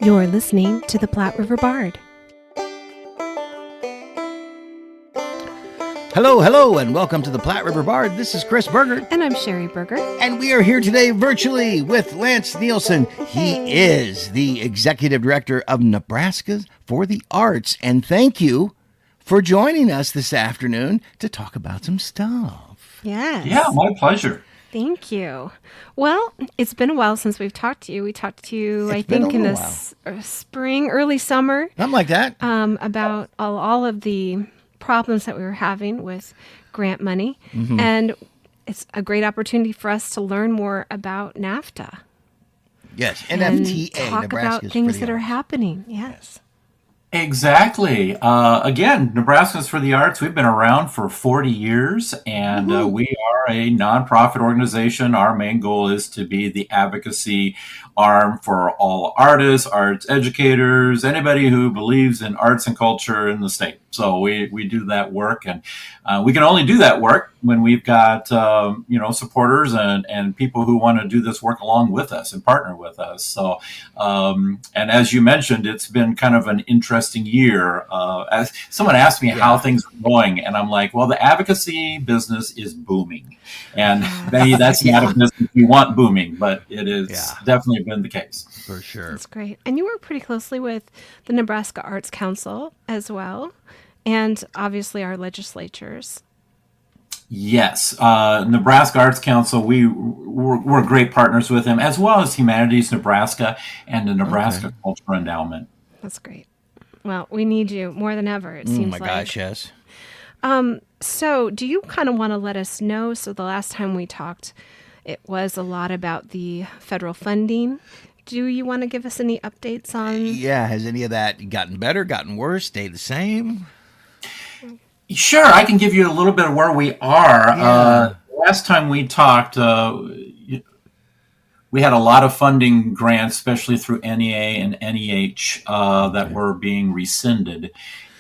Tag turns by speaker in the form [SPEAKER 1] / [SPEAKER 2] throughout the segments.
[SPEAKER 1] You're listening to the Platte River Bard.
[SPEAKER 2] Hello, and welcome to the Platte River Bard. This is Chris Berger.
[SPEAKER 1] And I'm Sherry Berger.
[SPEAKER 2] And we are here today virtually with Lance Nielsen. He is the Executive Director of Nebraska for the Arts. And thank you for joining us this afternoon to talk about some stuff.
[SPEAKER 1] Yes.
[SPEAKER 3] Yeah, my pleasure.
[SPEAKER 1] Thank you. Well, it's been a while since we've talked to you. We talked to you, I think, in the spring, early summer.
[SPEAKER 2] Something like that.
[SPEAKER 1] About all of the problems that we were having with grant money. Mm-hmm. And it's a great opportunity for us to learn more about NAFTA.
[SPEAKER 2] Yes, NFTA.
[SPEAKER 1] Talk about things that are happening. Yes.
[SPEAKER 3] Exactly. Again, Nebraskans for the Arts, we've been around for 40 years, and we are a nonprofit organization. Our main goal is to be the advocacy arm for all artists, arts educators, anybody who believes in arts and culture in the state. So we do that work, and we can only do that work when we've got supporters and people who want to do this work along with us and partner with us. So and as you mentioned, it's been kind of an interesting year. As someone asked me how things are going, and I'm like, well, the advocacy business is booming, and maybe that's not a business you want booming, but it is definitely been the case.
[SPEAKER 2] For sure.
[SPEAKER 1] That's great. And you work pretty closely with the Nebraska Arts Council as well, and obviously our legislatures.
[SPEAKER 3] Yes. Nebraska Arts Council, we're great partners with them, as well as Humanities Nebraska and the Nebraska Culture Endowment.
[SPEAKER 1] That's great. Well, we need you more than ever, it seems like.
[SPEAKER 2] Oh my gosh, yes.
[SPEAKER 1] So do you kind of want to let us know? So the last time we talked, it was a lot about the federal funding. Do you want to give us any updates on?
[SPEAKER 2] Yeah, has any of that gotten better, gotten worse, stayed the same?
[SPEAKER 3] Sure, I can give you a little bit of where we are.
[SPEAKER 2] Yeah.
[SPEAKER 3] Last time we talked, we had a lot of funding grants, especially through NEA and NEH, that were being rescinded.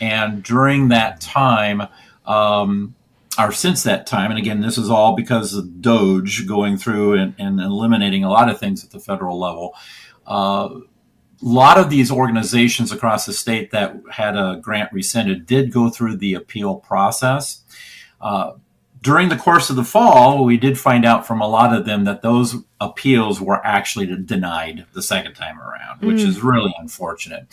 [SPEAKER 3] And during that time, or since that time, and again, this is all because of DOGE going through and eliminating a lot of things at the federal level. A lot of these organizations across the state that had a grant rescinded did go through the appeal process. During the course of the fall, we did find out from a lot of them that those appeals were actually denied the second time around, which is really unfortunate.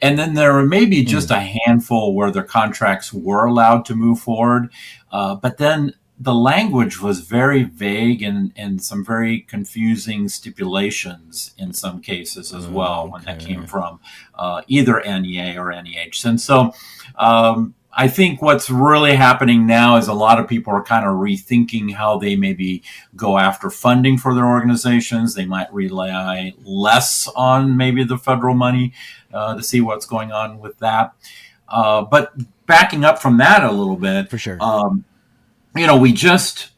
[SPEAKER 3] And then there were maybe just a handful where their contracts were allowed to move forward. But then the language was very vague and some very confusing stipulations in some cases as well when that came from either NEA or NEH. And so I think what's really happening now is a lot of people are kind of rethinking how they maybe go after funding for their organizations. They might rely less on maybe the federal money to see what's going on with that. But backing up from that a little bit,
[SPEAKER 2] For sure.
[SPEAKER 3] We just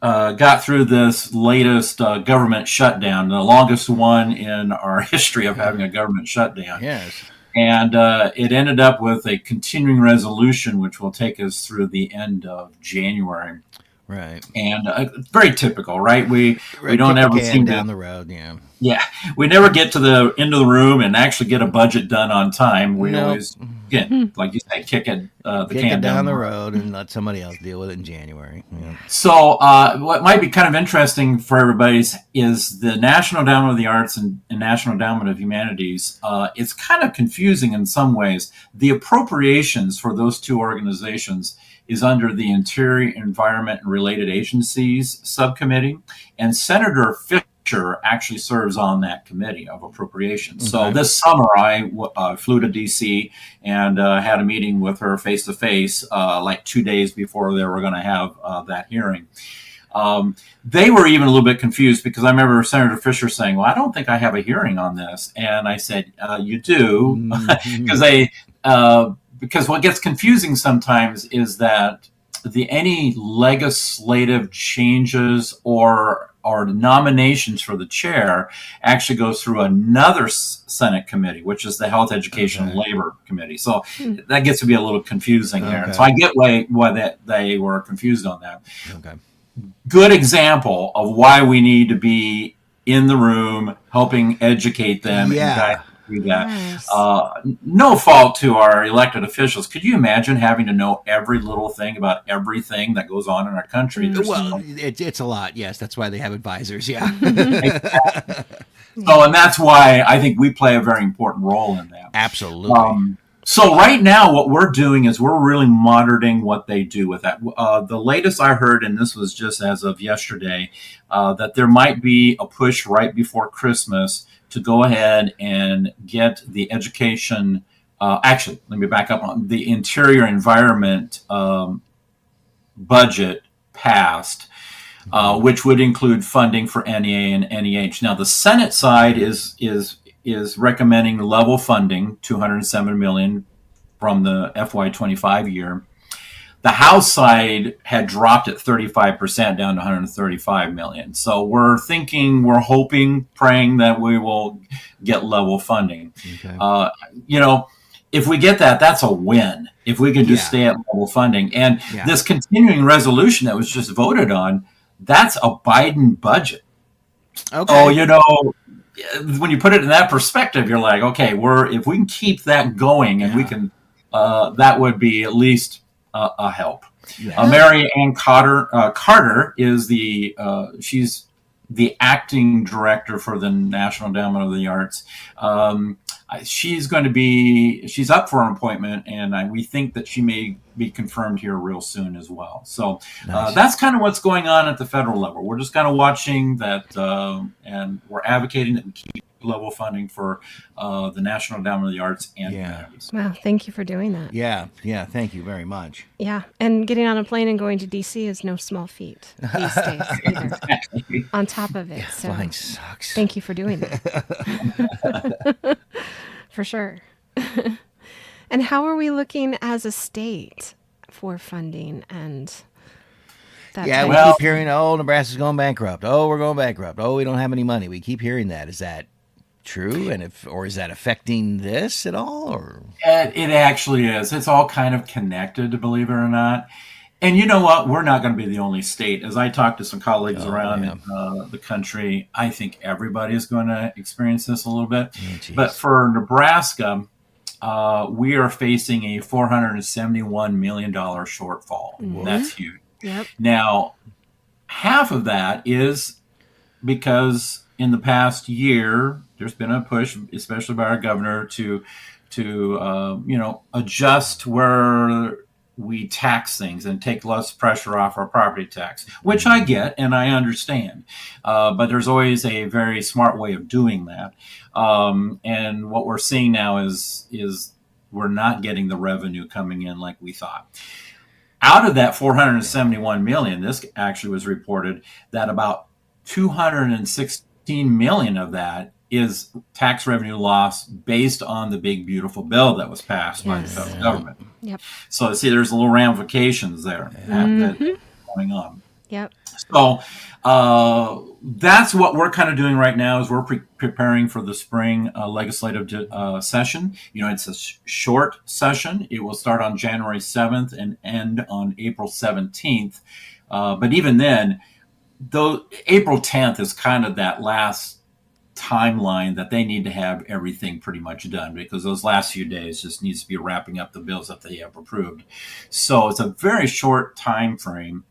[SPEAKER 3] got through this latest government shutdown, the longest one in our history of having a government shutdown.
[SPEAKER 2] Yes.
[SPEAKER 3] And it ended up with a continuing resolution, which will take us through the end of January.
[SPEAKER 2] Right.
[SPEAKER 3] And very typical, right? We don't ever seem
[SPEAKER 2] down the road, yeah.
[SPEAKER 3] Yeah, we never get to the end of the room and actually get a budget done on time. We always, again, like you say, kick it
[SPEAKER 2] down the road and let somebody else deal with it in January. Yeah.
[SPEAKER 3] So what might be kind of interesting for everybody is the National Endowment of the Arts and National Endowment of Humanities. It's kind of confusing in some ways. The appropriations for those two organizations is under the Interior, Environment, and Related Agencies Subcommittee, and Senator Fisher actually serves on that committee of appropriations. So this summer, I flew to D.C. and had a meeting with her face-to-face like 2 days before they were going to have that hearing. They were even a little bit confused because I remember Senator Fisher saying, well, I don't think I have a hearing on this. And I said, you do, because what gets confusing sometimes is that any legislative changes or nominations for the chair actually goes through another Senate committee, which is the Health, Education, and Labor Committee. So that gets to be a little confusing there. So I get why they were confused on that.
[SPEAKER 2] Okay.
[SPEAKER 3] Good example of why we need to be in the room helping educate them.
[SPEAKER 2] Yeah.
[SPEAKER 3] do that.
[SPEAKER 1] Yes.
[SPEAKER 3] No fault to our elected officials. Could you imagine having to know every little thing about everything that goes on in our country?
[SPEAKER 2] Well, it's a lot. Yes, that's why they have advisors. Yeah.
[SPEAKER 3] So, and that's why I think we play a very important role in that.
[SPEAKER 2] Absolutely.
[SPEAKER 3] So right now, what we're doing is we're really monitoring what they do with that. The latest I heard, and this was just as of yesterday, that there might be a push right before Christmas to go ahead and get the education. Actually, let me back up on the interior environment budget passed. Which would include funding for NEA and NEH. Now, the Senate side is recommending level funding, $207 million from the FY25 year. The House side had dropped it 35% down to $135 million. So we're hoping, praying that we will get level funding.
[SPEAKER 2] Okay.
[SPEAKER 3] If we get that, that's a win. If we can just stay at level funding. And this continuing resolution that was just voted on, that's a Biden budget.
[SPEAKER 2] Okay.
[SPEAKER 3] Oh, when you put it in that perspective, you're like, okay, if we can keep that going, and we can, that would be at least a help.
[SPEAKER 2] Yeah.
[SPEAKER 3] Mary Ann Carter is she's the acting director for the National Endowment of the Arts. She's up for an appointment, and we think that she may be confirmed here real soon as well. So
[SPEAKER 2] Nice.
[SPEAKER 3] That's kind of what's going on at the federal level. We're just kind of watching that, and we're advocating that we keep level funding for the National Endowment of the Arts and humanities.
[SPEAKER 1] Wow, thank you for doing that.
[SPEAKER 2] Yeah. Thank you very much.
[SPEAKER 1] Yeah, and getting on a plane and going to D.C. is no small feat these days either. On top of it, so
[SPEAKER 2] Flying sucks.
[SPEAKER 1] thank you for doing that. For sure. And how are we looking as a state for funding and that?
[SPEAKER 2] We keep hearing, Nebraska's going bankrupt. Oh, we're going bankrupt. Oh, we don't have any money. We keep hearing that. Is that true? Or is that affecting this at all? Or
[SPEAKER 3] it actually is. It's all kind of connected, believe it or not. And you know what? We're not going to be the only state. As I talk to some colleagues around the country, I think everybody is going to experience this a little bit. But for Nebraska, we are facing a $471 million shortfall. Mm-hmm. That's huge.
[SPEAKER 1] Yep.
[SPEAKER 3] Now, half of that is because in the past year, there's been a push, especially by our governor, to adjust where we tax things and take less pressure off our property tax, which I get and I understand. But there's always a very smart way of doing that. And what we're seeing now is we're not getting the revenue coming in like we thought. Out of that $471 million, this actually was reported that about $216 million of that is tax revenue loss based on the big, beautiful bill that was passed by the federal government.
[SPEAKER 1] Yep.
[SPEAKER 3] So, see, there's little ramifications there that going on.
[SPEAKER 1] Yep.
[SPEAKER 3] So that's what we're kind of doing right now is we're preparing for the spring legislative session. It's a short session. It will start on January 7th and end on April 17th. But even then, April 10th is kind of that last timeline that they need to have everything pretty much done, because those last few days just needs to be wrapping up the bills that they have approved. So it's a very short time frame.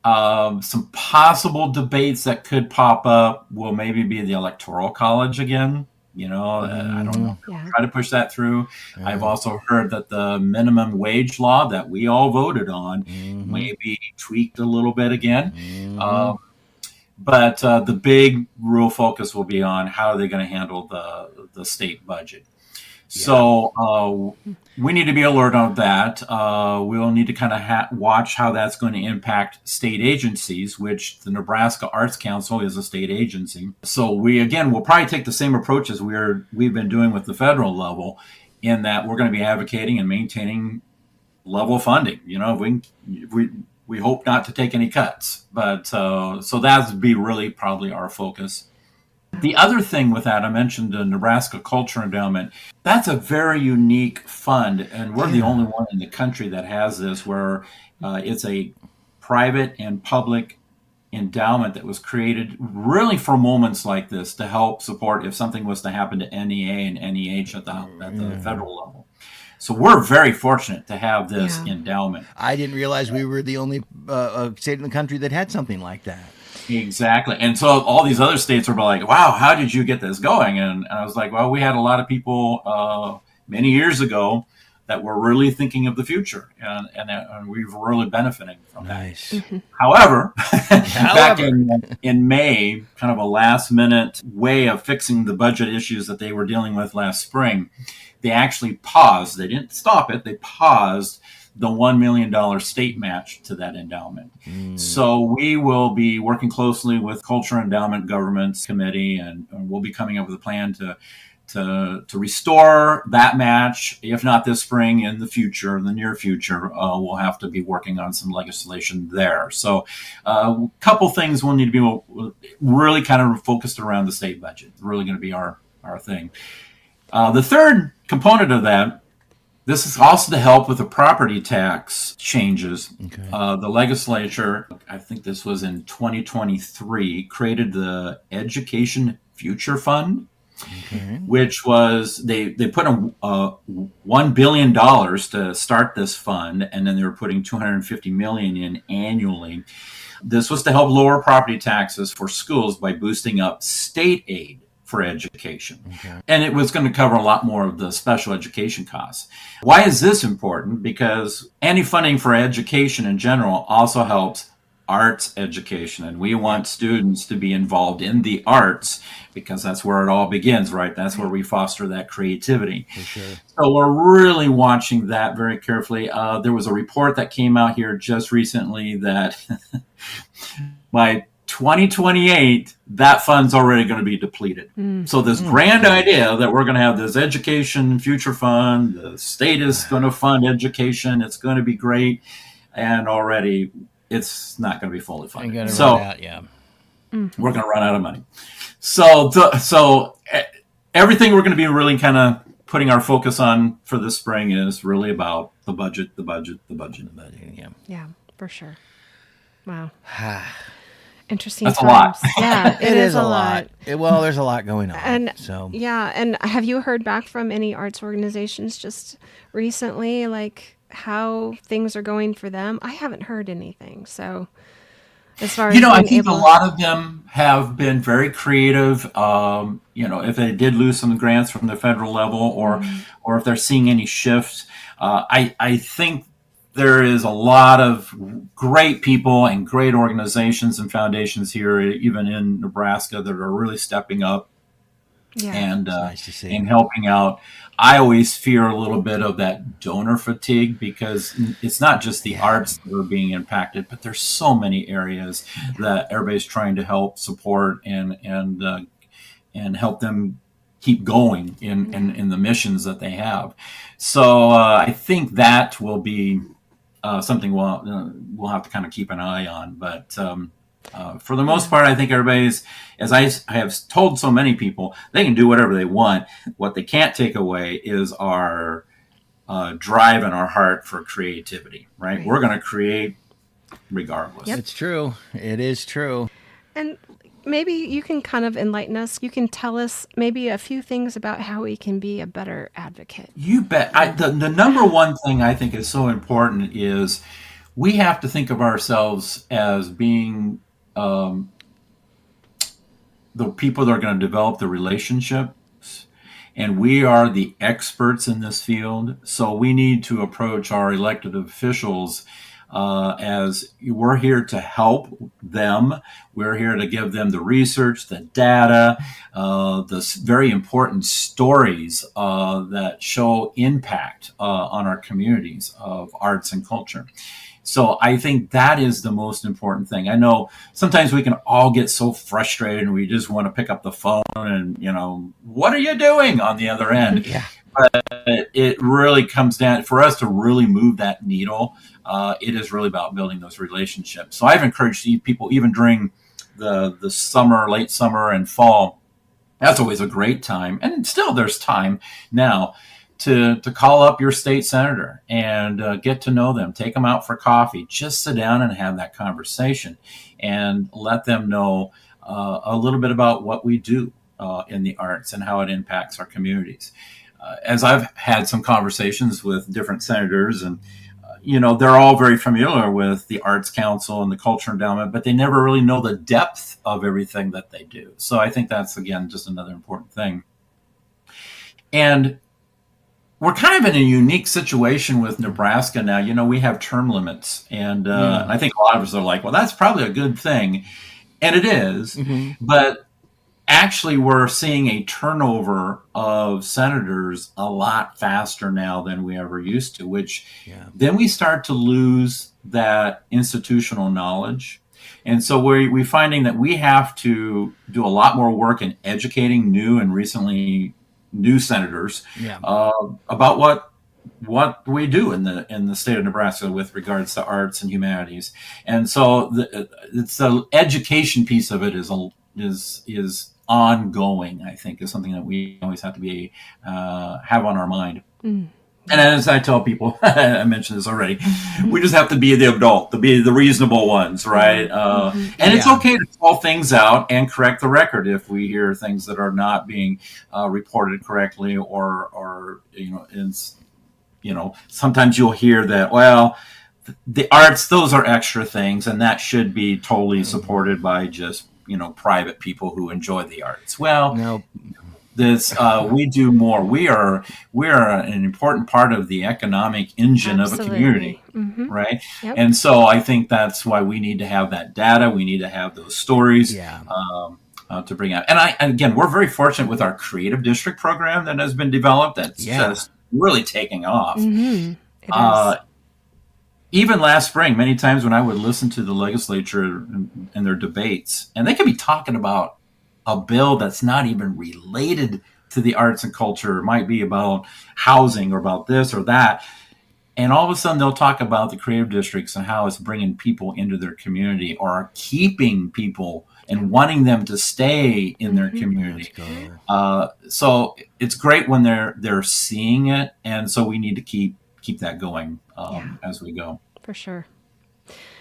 [SPEAKER 3] Some possible debates that could pop up will maybe be the Electoral College again. I don't know. Try to push that through. I've also heard that the minimum wage law that we all voted on may be tweaked a little bit again. But the big real focus will be on how are they going to handle the state budget. So we need to be alert on that. We'll need to kind of watch how that's going to impact state agencies, which the Nebraska Arts Council is a state agency. So we'll probably take the same approach as we've been doing with the federal level, in that we're going to be advocating and maintaining level funding. We hope not to take any cuts, but so that'd be really probably our focus. The other thing with that, I mentioned the Nebraska Culture Endowment. That's a very unique fund, and we're the only one in the country that has this, where it's a private and public endowment that was created really for moments like this to help support if something was to happen to NEA and NEH at the federal level. So we're very fortunate to have this endowment.
[SPEAKER 2] I didn't realize we were the only state in the country that had something like that.
[SPEAKER 3] Exactly. And so all these other states were like, wow, how did you get this going? And I was like, well, we had a lot of people many years ago that were really thinking of the future, and we were really benefiting from that.
[SPEAKER 2] Nice.
[SPEAKER 3] However, back in May, kind of a last-minute way of fixing the budget issues that they were dealing with last spring, they actually paused. They didn't stop it. They paused the $1 million state match to that endowment. So we will be working closely with Culture Endowment Governments Committee, and we'll be coming up with a plan to restore that match. If not this spring, in the future, in the near future, we'll have to be working on some legislation there. So a couple things will need to be really kind of focused around the state budget. It's really going to be our thing. The third component of that, this is also to help with the property tax changes. Okay. The legislature, I think this was in 2023, created the Education Future Fund, which was, they put $1 billion to start this fund, and then they were putting $250 million in annually. This was to help lower property taxes for schools by boosting up state aid for education. Okay. And it was going to cover a lot more of the special education costs. Why is this important? Because any funding for education in general also helps arts education, and we want students to be involved in the arts because that's where it all begins, right? That's where we foster that creativity. For sure. So we're really watching that very carefully. There was a report that came out here just recently that by 2028, that fund's already going to be depleted. So this grand idea that we're going to have this education future fund, the state is going to fund education, it's going to be great, and already it's not going to be fully funded. So we're going to run out of money. So everything we're going to be really kind of putting our focus on for this spring is really about the budget.
[SPEAKER 1] Yeah, for sure. Wow. Interesting
[SPEAKER 3] That's
[SPEAKER 1] times.
[SPEAKER 3] a lot.
[SPEAKER 1] Yeah, it is a lot.
[SPEAKER 2] Well, there's a lot going on.
[SPEAKER 1] And and have you heard back from any arts organizations just recently, like how things are going for them? I haven't heard anything. So as far as
[SPEAKER 3] I think a lot of them have been very creative. If they did lose some grants from the federal level, or if they're seeing any shifts, I think there is a lot of great people and great organizations and foundations here, even in Nebraska, that are really stepping up and nice to see. And helping out. I always fear a little bit of that donor fatigue because it's not just the arts that are being impacted, but there's so many areas that everybody's trying to help support and help them keep going in the missions that they have. So I think that will be something we'll have to kind of keep an eye on. But for the most part, I think everybody's, as I have told so many people, they can do whatever they want. What they can't take away is our drive and our heart for creativity, right? We're going to create regardless.
[SPEAKER 2] Yep. It's true. It is true.
[SPEAKER 1] And maybe you can kind of enlighten us. You can tell us maybe a few things about how we can be a better advocate.
[SPEAKER 3] You bet. The number one thing I think is so important is we have to think of ourselves as being the people that are going to develop the relationships, and we are the experts in this field. So we need to approach our elected officials as we're here to help them. We're here to give them the research, the data, the very important stories that show impact on our communities of arts and culture. So I think that is the most important thing. I know sometimes we can all get so frustrated and we just want to pick up the phone and, what are you doing on the other end? Yeah. But it really comes down, for us to really move that needle, it is really about building those relationships. So I've encouraged people, even during the summer, late summer and fall, that's always a great time. And still there's time now to call up your state senator and get to know them, take them out for coffee, just sit down and have that conversation and let them know a little bit about what we do in the arts and how it impacts our communities. As I've had some conversations with different senators, and they're all very familiar with the Arts Council and the Culture Endowment, but they never really know the depth of everything that they do. So I think that's, again, just another important thing. And we're kind of in a unique situation with Nebraska now. We have term limits, and I think a lot of us are like, well, that's probably a good thing. And it is, but actually we're seeing a turnover of senators a lot faster now than we ever used to, which then we start to lose that institutional knowledge. And so we're finding that we have to do a lot more work in educating new and recently new senators about what we do in the state of Nebraska with regards to arts and humanities. And so it's the education piece of it is ongoing, I think, is something that we always have to be have on our mind. And as I tell people, I mentioned this already, we just have to be the adult, to be the reasonable ones, right? And it's okay to call things out and correct the record if we hear things that are not being reported correctly, or sometimes you'll hear that, well, the arts, those are extra things, and that should be totally supported by just private people who enjoy the arts. Well,
[SPEAKER 2] no.
[SPEAKER 3] We do more. We are an important part of the economic engine of a community, right?
[SPEAKER 1] Yep.
[SPEAKER 3] And so I think that's why we need to have that data. We need to have those stories to bring out. And again, we're very fortunate with our creative district program that has been developed. That's just really taking off.
[SPEAKER 1] It is.
[SPEAKER 3] Even last spring, many times when I would listen to the legislature and their debates, and they could be talking about a bill that's not even related to the arts and culture. It might be about housing or about this or that. And all of a sudden they'll talk about the creative districts and how it's bringing people into their community or keeping people and wanting them to stay in their community. So it's great when they're seeing it. And so we need to keep that going as we go.
[SPEAKER 1] For sure.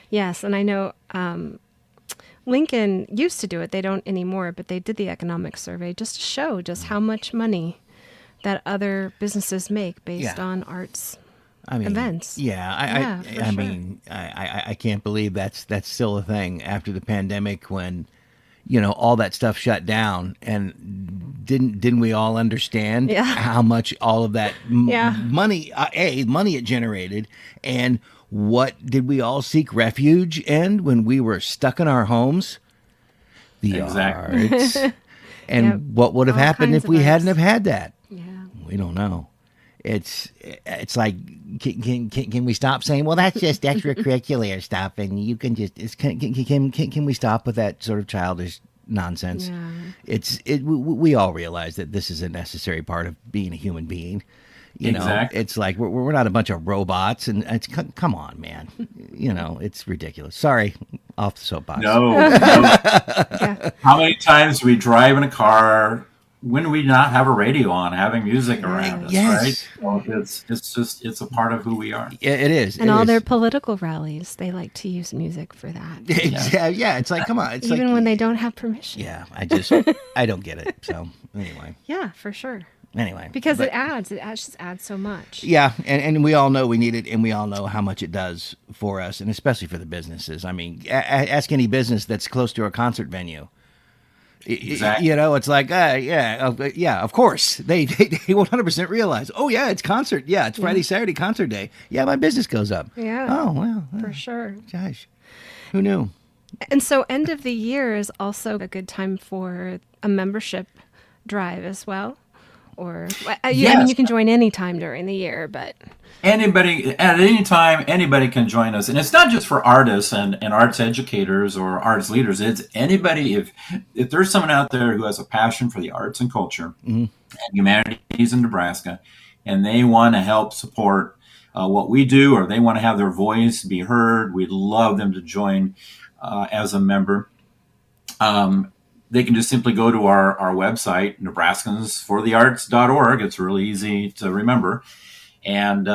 [SPEAKER 1] Yes. And I know Lincoln used to do it. They don't anymore, but they did the economic survey just to show just how much money that other businesses make based on arts events.
[SPEAKER 2] I can't believe that's still a thing after the pandemic, when all that stuff shut down. And didn't we all understand how much all of that money it generated, and what did we all seek refuge in when we were stuck in our homes? The arts. And what would have happened if we hadn't have had that? Yeah, we don't know. It's like, can we stop saying, well, that's just extracurricular stuff, and you can just can we stop with that sort of childish nonsense? We all realize that this is a necessary part of being a human being. It's like we're not a bunch of robots, and it's come on, man. It's ridiculous. Sorry, off the soapbox.
[SPEAKER 3] No. How many times do we drive in a car? When do we not have a radio on, having music around us, right? Well, it's a part of who we are.
[SPEAKER 2] It is.
[SPEAKER 1] And all their political rallies, they like to use music for that.
[SPEAKER 2] Yeah, it's like, come on. It's
[SPEAKER 1] even when they don't have permission.
[SPEAKER 2] Yeah, I don't get it. So anyway.
[SPEAKER 1] Yeah, for sure.
[SPEAKER 2] Anyway.
[SPEAKER 1] Because it just adds so much.
[SPEAKER 2] Yeah, and we all know we need it, and we all know how much it does for us, and especially for the businesses. I mean, ask any business that's close to a concert venue.
[SPEAKER 3] Exactly.
[SPEAKER 2] It's like, of course. They 100% realize, oh, yeah, it's concert. Yeah, it's Friday, Saturday, concert day. Yeah, my business goes up.
[SPEAKER 1] Yeah.
[SPEAKER 2] Oh, well.
[SPEAKER 1] For sure.
[SPEAKER 2] Gosh, who knew?
[SPEAKER 1] And so end of the year is also a good time for a membership drive as well. Or, I mean, you can join any time during the year, but...
[SPEAKER 3] Anybody, at any time, anybody can join us. And it's not just for artists and arts educators or arts leaders. It's anybody, if there's someone out there who has a passion for the arts and culture and humanities in Nebraska, and they want to help support what we do, or they want to have their voice be heard, we'd love them to join as a member. they can just simply go to our website, nebraskansforthearts.org. It's really easy to remember. And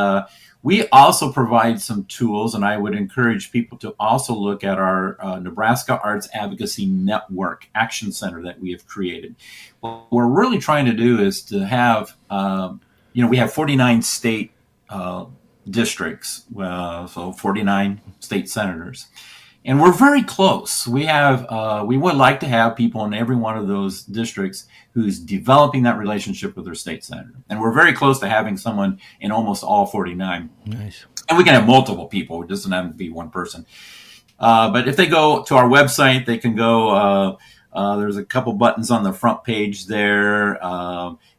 [SPEAKER 3] we also provide some tools, and I would encourage people to also look at our Nebraska Arts Advocacy Network Action Center that we have created. What we're really trying to do is to have, we have 49 state districts, so 49 state senators. And we're very close. We would like to have people in every one of those districts who's developing that relationship with their state senator. And we're very close to having someone in almost all 49.
[SPEAKER 2] Nice.
[SPEAKER 3] And we can have multiple people. It doesn't have to be one person. But if they go to our website, they can go, there's a couple buttons on the front page there.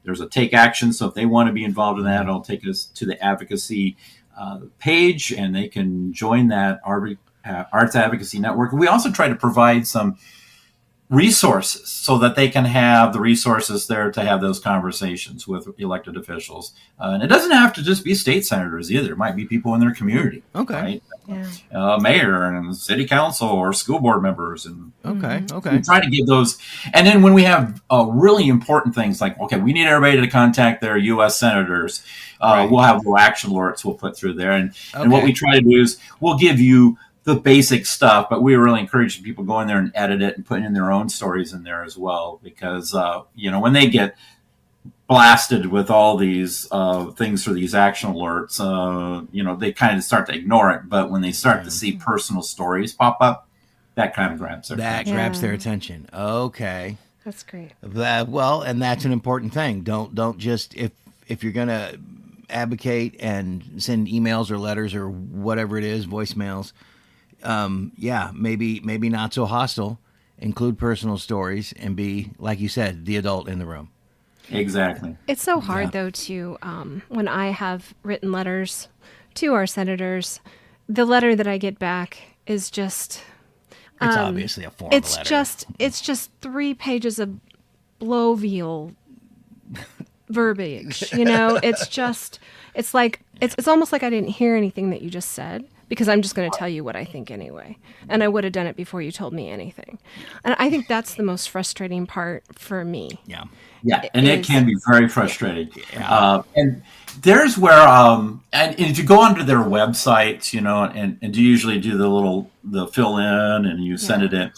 [SPEAKER 3] There's a take action. So if they want to be involved in that, it'll take us to the advocacy page, and they can join that Arts Advocacy Network. We also try to provide some resources so that they can have the resources there to have those conversations with elected officials. And it doesn't have to just be state senators either. It might be people in their community.
[SPEAKER 2] Okay.
[SPEAKER 3] Right?
[SPEAKER 1] Yeah.
[SPEAKER 3] Mayor and city council or school board members. And
[SPEAKER 2] Okay.
[SPEAKER 3] we try to give those. And then when we have really important things like, okay, we need everybody to contact their U.S. senators.
[SPEAKER 2] Right.
[SPEAKER 3] We'll have little action alerts we'll put through there. And what we try to do is we'll give you the basic stuff, but we really encourage people go in there and edit it and put in their own stories in there as well, because when they get blasted with all these things for these action alerts, they kind of start to ignore it. But when they start to see personal stories pop up, that kind of grabs their attention.
[SPEAKER 2] Grabs their attention. Okay,
[SPEAKER 1] that's great.
[SPEAKER 2] And that's an important thing. Don't just if you're gonna advocate and send emails or letters or whatever it is, voicemails. Maybe not so hostile. Include personal stories and be, like you said, the adult in the room.
[SPEAKER 3] Exactly.
[SPEAKER 1] It's so hard though to when I have written letters to our senators, the letter that I get back is just
[SPEAKER 2] it's obviously a form letter.
[SPEAKER 1] It's just 3 pages of blovial verbiage. It's like it's almost like I didn't hear anything that you just said, because I'm just going to tell you what I think anyway. And I would have done it before you told me anything. And I think that's the most frustrating part for me.
[SPEAKER 3] Yeah. And it can be very frustrating. Yeah. And there's where, and if you go onto their websites, and you usually do the fill in and you send it in,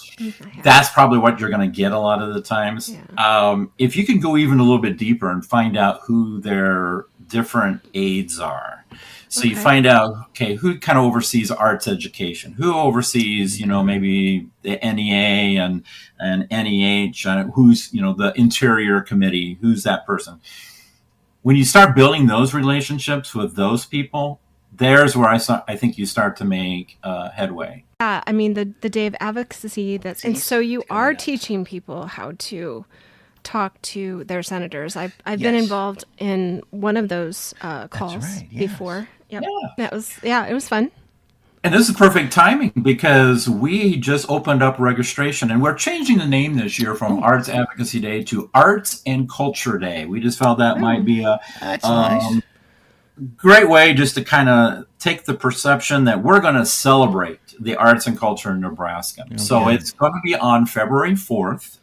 [SPEAKER 3] that's probably what you're going to get a lot of the times. Yeah. If you can go even a little bit deeper and find out who their different aides are. So you find out, who kind of oversees arts education, who oversees, maybe the NEA and NEH, who's, the Interior Committee, who's that person. When you start building those relationships with those people, there's where I think you start to make headway.
[SPEAKER 1] Yeah, I mean, the day of advocacy, and so you are teaching people how to talk to their senators. I've been involved in one of those calls before. Yep. Yeah. It was fun.
[SPEAKER 3] And this is perfect timing because we just opened up registration, and we're changing the name this year from Arts Advocacy Day to Arts and Culture Day. We just felt that might be a nice. Great way just to kind of take the perception that we're going to celebrate the arts and culture in Nebraska. Okay. So it's going to be on February 4th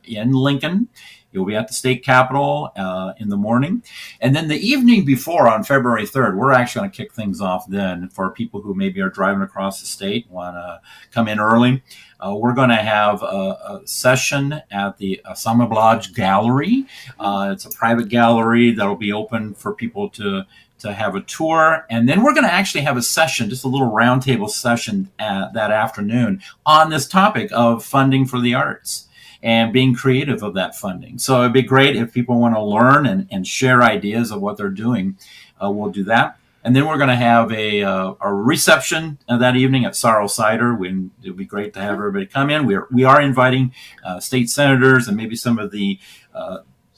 [SPEAKER 3] in Lincoln. You'll be at the state capitol in the morning. And then the evening before, on February 3rd, we're actually going to kick things off then for people who maybe are driving across the state, want to come in early. We're going to have a session at the Assemblage Gallery. It's a private gallery that will be open for people to have a tour. And then we're going to actually have a session, just a little roundtable session that afternoon on this topic of funding for the arts and being creative of that funding. So it'd be great if people want to learn and share ideas of what they're doing. We'll do that. And then we're going to have a reception that evening at Sorrow Cider. It'll be great to have everybody come in. We are inviting state senators and maybe some of the,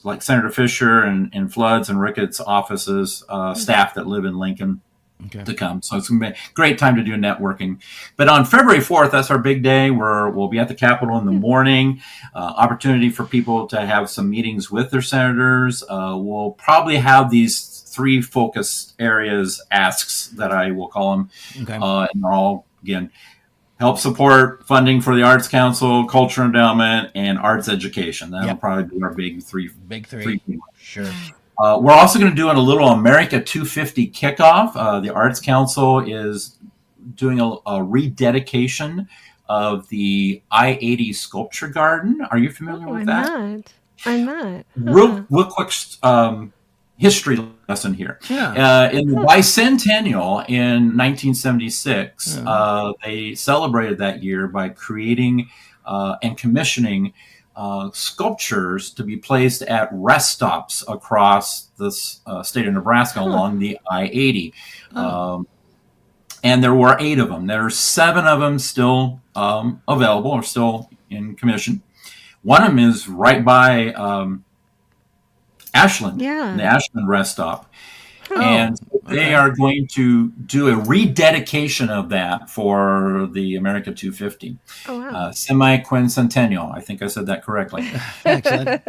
[SPEAKER 3] like Senator Fisher and Flood's and Ricketts' offices, staff that live in Lincoln. To come. So it's going to be a great time to do networking. But on February 4th, that's our big day. We'll be at the Capitol in the morning. Opportunity for people to have some meetings with their senators. We'll probably have these 3 focus areas, asks that I will call them. And they're all, again, help support funding for the Arts Council, Culture Endowment, and Arts Education. That'll
[SPEAKER 2] Yep.
[SPEAKER 3] probably be our big three.
[SPEAKER 2] Sure.
[SPEAKER 3] We're also going to do a little America 250 kickoff. The Arts Council is doing a rededication of the I-80 Sculpture Garden. Are you familiar with that?
[SPEAKER 1] I'm not.
[SPEAKER 3] Real quick history lesson here.
[SPEAKER 2] Yeah.
[SPEAKER 3] In the bicentennial in 1976, they celebrated that year by creating and commissioning sculptures to be placed at rest stops across the state of Nebraska along the I-80. And there were 8 of them. There are 7 of them still available or still in commission. One of them is right by Ashland, the Ashland rest stop. And they are going to do a rededication of that for the America 250.
[SPEAKER 1] Oh, wow.
[SPEAKER 3] Semi-quincentennial. I think I said that correctly.
[SPEAKER 2] Excellent.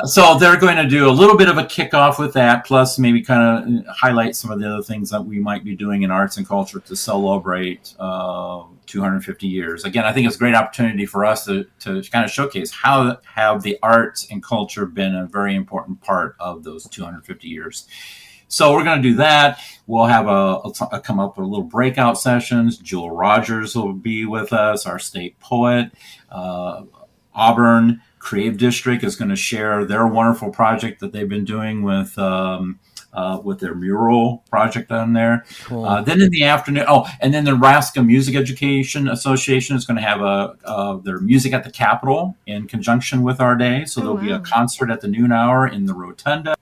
[SPEAKER 3] So they're going to do a little bit of a kickoff with that, plus maybe kind of highlight some of the other things that we might be doing in arts and culture to celebrate 250 years. Again, I think it's a great opportunity for us to kind of showcase how have the arts and culture been a very important part of those 250 years. So we're going to do that. We'll have come up with little breakout sessions. Jewel Rogers will be with us, our state poet. Auburn Creative District is going to share their wonderful project that they've been doing with their mural project down there.
[SPEAKER 2] Cool.
[SPEAKER 3] Then in the afternoon, and then the Nebraska Music Education Association is going to have their Music at the Capitol in conjunction with our day. So there'll be a concert at the noon hour in the Rotunda.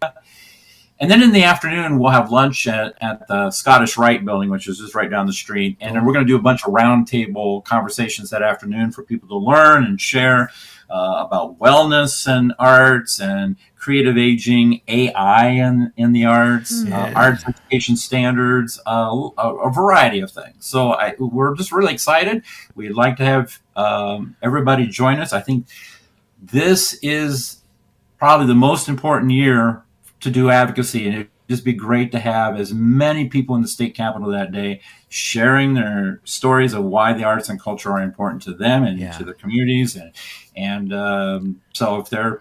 [SPEAKER 3] And then in the afternoon, we'll have lunch at the Scottish Rite building, which is just right down the street. And then we're going to do a bunch of roundtable conversations that afternoon for people to learn and share about wellness and arts and creative aging, AI in the arts, arts education standards, a variety of things. So we're just really excited. We'd like to have everybody join us. I think this is probably the most important year to do advocacy, and it'd just be great to have as many people in the state capitol that day sharing their stories of why the arts and culture are important to them and to their communities. And so if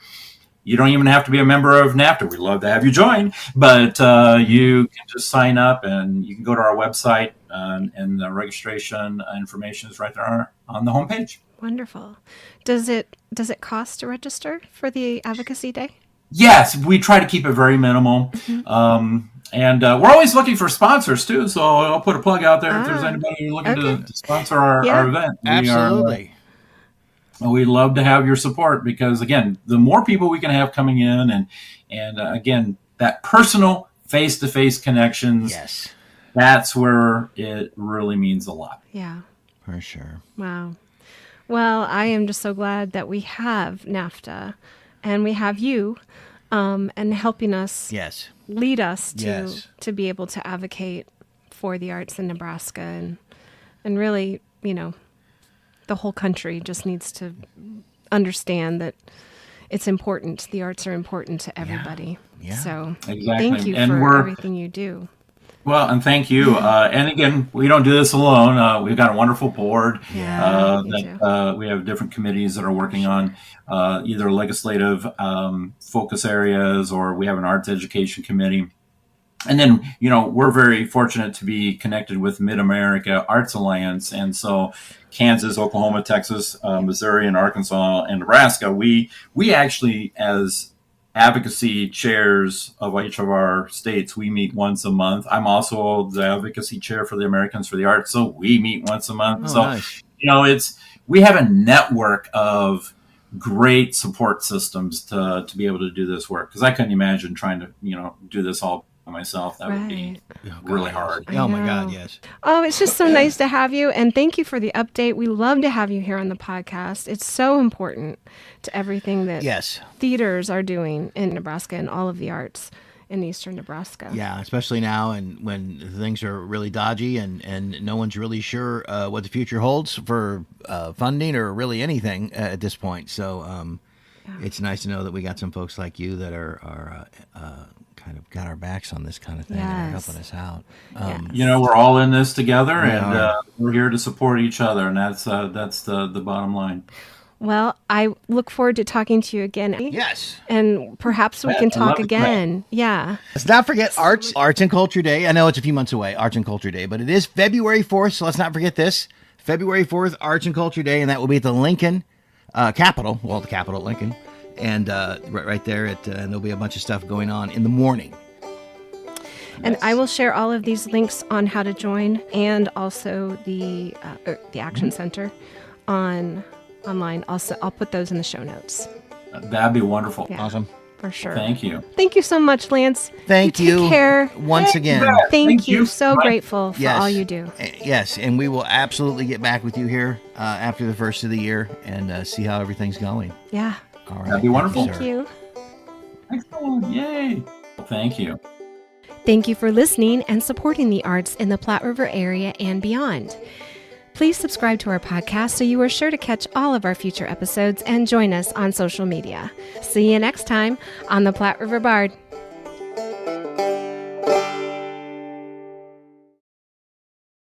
[SPEAKER 3] you don't even have to be a member of NAFTA. We'd love to have you join, but you can just sign up and you can go to our website and the registration information is right there on the homepage.
[SPEAKER 1] Wonderful. Does it cost to register for the Advocacy Day?
[SPEAKER 3] Yes, we try to keep it very minimal. And we're always looking for sponsors, too. So I'll put a plug out there if there's anybody looking to sponsor our event.
[SPEAKER 2] Absolutely.
[SPEAKER 3] We'd love to have your support because, again, the more people we can have coming in and again, that personal face-to-face connections, that's where it really means a lot.
[SPEAKER 1] Yeah.
[SPEAKER 2] For sure.
[SPEAKER 1] Wow. Well, I am just so glad that we have NAFTA and we have you and helping us lead us to be able to advocate for the arts in Nebraska and really, the whole country just needs to understand that it's important. The arts are important to everybody. Yeah. So thank you for everything you do.
[SPEAKER 3] Well, and thank you. And again, we don't do this alone. We've got a wonderful board we have different committees that are working on either legislative focus areas, or we have an arts education committee. And then, we're very fortunate to be connected with Mid-America Arts Alliance. And so Kansas, Oklahoma, Texas, Missouri, and Arkansas, and Nebraska, we actually, as advocacy chairs of each of our states, we meet once a month. I'm also the advocacy chair for the Americans for the Arts, so we meet once a month. Nice. We have a network of great support systems to be able to do this work, because I couldn't imagine trying to do this all by myself. That would be really hard.
[SPEAKER 2] Oh my God, yes.
[SPEAKER 1] Oh, it's just so nice to have you, and thank you for the update. We love to have you here on the podcast. It's so important to everything that theaters are doing in Nebraska and all of the arts in eastern Nebraska.
[SPEAKER 2] Yeah, especially now and when things are really dodgy and no one's really sure what the future holds for funding or really anything at this point. So it's nice to know that we got some folks like you that are kind kind of got our backs on this kind of thing and are helping us out.
[SPEAKER 3] We're all in this together, and
[SPEAKER 2] are.
[SPEAKER 3] we're here to support each other, and that's the bottom line.
[SPEAKER 1] Well, I look forward to talking to you again.
[SPEAKER 2] Yes.
[SPEAKER 1] And perhaps we can talk again. Yeah.
[SPEAKER 2] Let's not forget Arts and Culture Day. I know it's a few months away, Arts and Culture Day, but it is February 4th, so let's not forget this. February 4th, Arts and Culture Day, and that will be at the Lincoln Capitol, the Capitol at Lincoln, and right there, and there'll be a bunch of stuff going on in the morning.
[SPEAKER 1] And I will share all of these links on how to join, and also the Action Center online. Also, I'll put those in the show notes.
[SPEAKER 3] That'd be wonderful.
[SPEAKER 2] Yeah. Awesome.
[SPEAKER 1] For sure.
[SPEAKER 3] Thank you.
[SPEAKER 1] Thank you so much, Lance.
[SPEAKER 2] Thank you.
[SPEAKER 1] Take care.
[SPEAKER 2] Once again.
[SPEAKER 1] Thank you. So grateful for all you do.
[SPEAKER 2] Yes, and we will absolutely get back with you here after the first of the year and see how everything's going.
[SPEAKER 1] Yeah.
[SPEAKER 2] All right.
[SPEAKER 3] That'd be wonderful.
[SPEAKER 1] Thank you.
[SPEAKER 3] Excellent. Yay. Thank you.
[SPEAKER 1] Thank you for listening and supporting the arts in the Platte River area and beyond. Please subscribe to our podcast so you are sure to catch all of our future episodes and join us on social media. See you next time on the Platte River Bard.